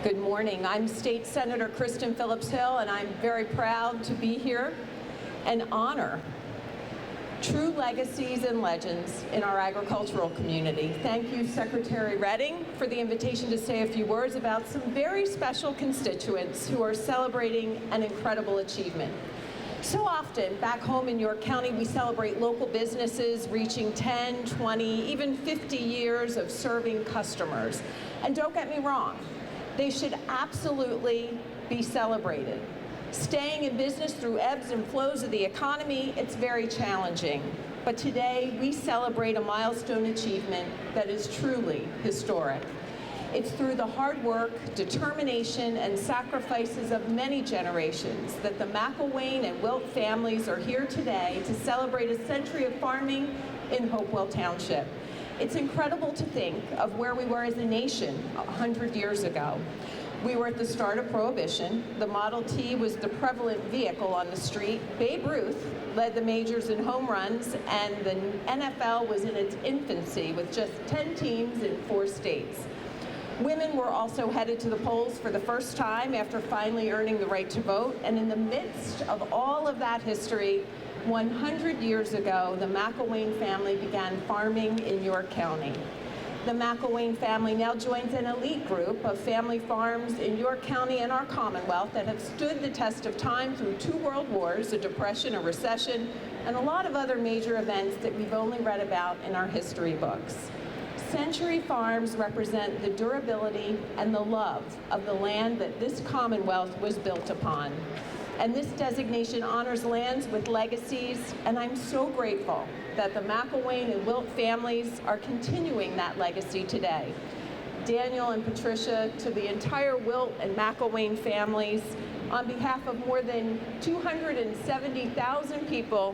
Good morning. I'm State Senator Kristen Phillips-Hill, and I'm very proud to be here and honor true legacies and legends in our agricultural community. Thank you, Secretary Redding, for the invitation to say a few words about some very special constituents who are celebrating an incredible achievement. So often, back home in York County, we celebrate local businesses reaching 10, 20, even 50 years of serving customers. And don't get me wrong, they should absolutely be celebrated. Staying in business through ebbs and flows of the economy, it's very challenging. But today, we celebrate a milestone achievement that is truly historic. It's through the hard work, determination, and sacrifices of many generations that the McElwain and Wilt families are here today to celebrate a century of farming in Hopewell Township. It's incredible to think of where we were as a nation 100 years ago. We were at the start of Prohibition. The Model T was the prevalent vehicle on the street. Babe Ruth led the majors in home runs, and the NFL was in its infancy with just 10 teams in 4 states. Women were also headed to the polls for the first time after finally earning the right to vote, and in the midst of all of that history, 100 years ago, the McElwain family began farming in York County. The McElwain family now joins an elite group of family farms in York County and our Commonwealth that have stood the test of time through 2 world wars, a depression, a recession, and a lot of other major events that we've only read about in our history books. Century farms represent the durability and the love of the land that this Commonwealth was built upon. And this designation honors lands with legacies, and I'm so grateful that the McElwain and Wilt families are continuing that legacy today. Daniel and Patricia, to the entire Wilt and McElwain families, on behalf of more than 270,000 people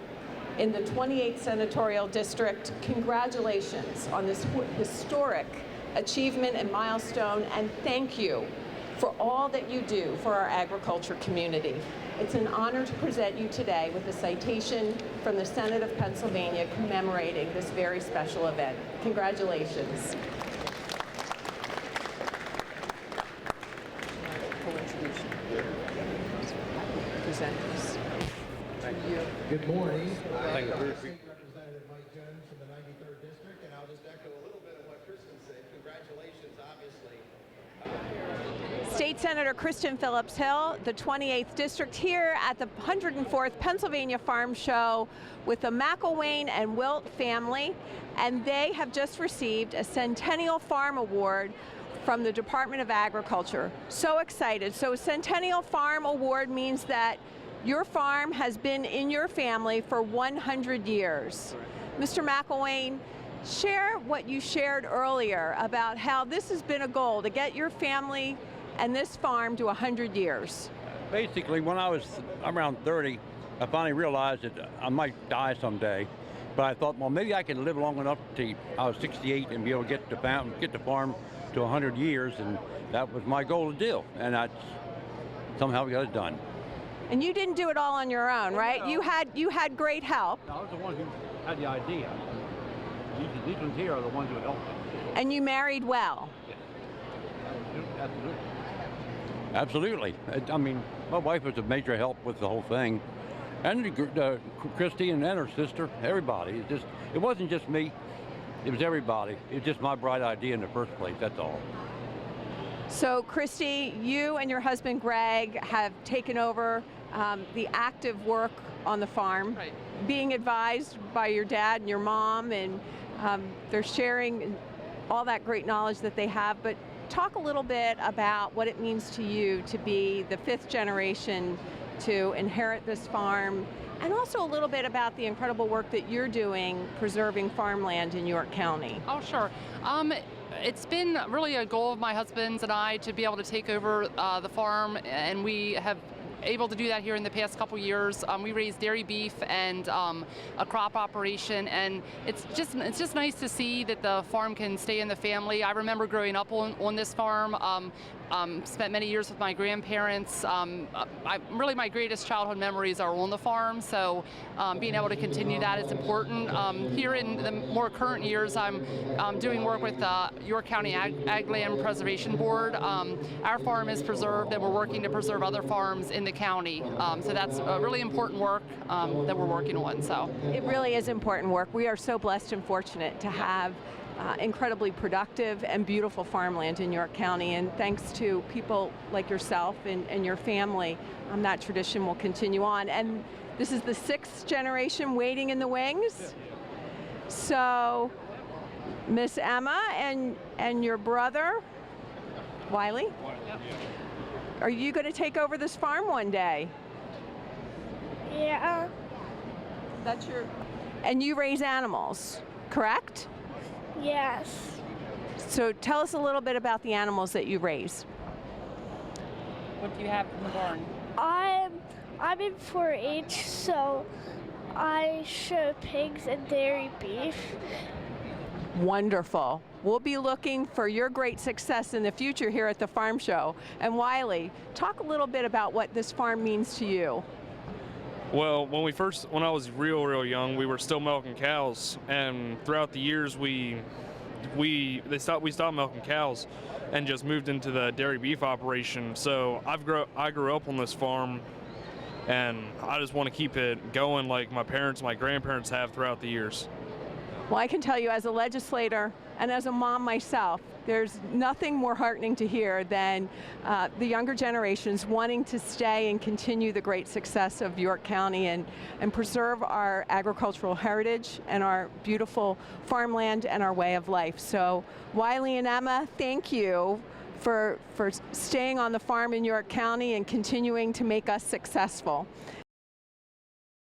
in the 28th Senatorial District, congratulations on this historic achievement and milestone, and thank you for all that you do for our agriculture community. It's an honor to present you today with a citation from the Senate of Pennsylvania commemorating this very special event. Congratulations. Presenters. Thank you. Good morning. Thank you. Representative Mike Jones from the 93rd District, and I'll just echo a little bit of what Kristen said. Congratulations, obviously. State Senator Kristen Phillips-Hill, the 28th District, here at the 104th Pennsylvania Farm Show with the McElwain and Wilt family, and they have just received a Centennial Farm Award from the Department of Agriculture. So excited. So a Centennial Farm Award means that your farm has been in your family for 100 years. Mr. McElwain, share what you shared earlier about how this has been a goal to get your family and this farm to 100 years. Basically, when I was around 30, I finally realized that I might die someday. But I thought, well, maybe I can live long enough to I was 68 and be able to get the farm to 100 years, and that was my goal to do. And I somehow got it done. And you didn't do it all on your own, right? No. You had great help. I was the one who had the idea. These ones here are the ones who helped me. And you married well. Yes. Absolutely. I mean, my wife was a major help with the whole thing. And Christy and her sister, everybody. It wasn't just me, it was everybody. It was just my bright idea in the first place, that's all. So Christy, you and your husband Greg have taken over the active work on the farm, right, being advised by your dad and your mom, and they're sharing all that great knowledge that they have. But talk a little bit about what it means to you to be the 5th generation to inherit this farm, and also a little bit about the incredible work that you're doing preserving farmland in York County. Oh, sure. It's been really a goal of my husband's and I to be able to take over the farm, and we have able to do that here in the past couple years. We raise dairy beef and a crop operation, and it's just nice to see that the farm can stay in the family. I remember growing up on this farm. Spent many years with my grandparents. Really, my greatest childhood memories are on the farm, so being able to continue that is important. Here in the more current years, I'm doing work with the York County Ag Land Preservation Board. Our farm is preserved, and we're working to preserve other farms in the county. So that's a really important work that we're working on. So It really is important work. We are so blessed and fortunate to have incredibly productive and beautiful farmland in York County, and thanks to people like yourself and your family, that tradition will continue on. And this is the 6th generation waiting in the wings. So Miss Emma and your brother, Wiley, are you going to take over this farm one day? Yeah. That's your, and you raise animals, correct? Yes. So tell us a little bit about the animals that you raise. what do you have in the barn? I'm in 4-H, so I show pigs and dairy beef. Wonderful. We'll be looking for your great success in the future here at the farm show. And Wiley, talk a little bit about what this farm means to you. Well, when I was real young, we were still milking cows, and throughout the years we stopped milking cows and just moved into the dairy beef operation. So I grew up on this farm, and I just want to keep it going like my parents, my grandparents have throughout the years. Well, I can tell you as a legislator and as a mom myself, there's nothing more heartening to hear than the younger generations wanting to stay and continue the great success of York County and preserve our agricultural heritage and our beautiful farmland and our way of life. So Wiley and Emma, thank you for staying on the farm in York County and continuing to make us successful.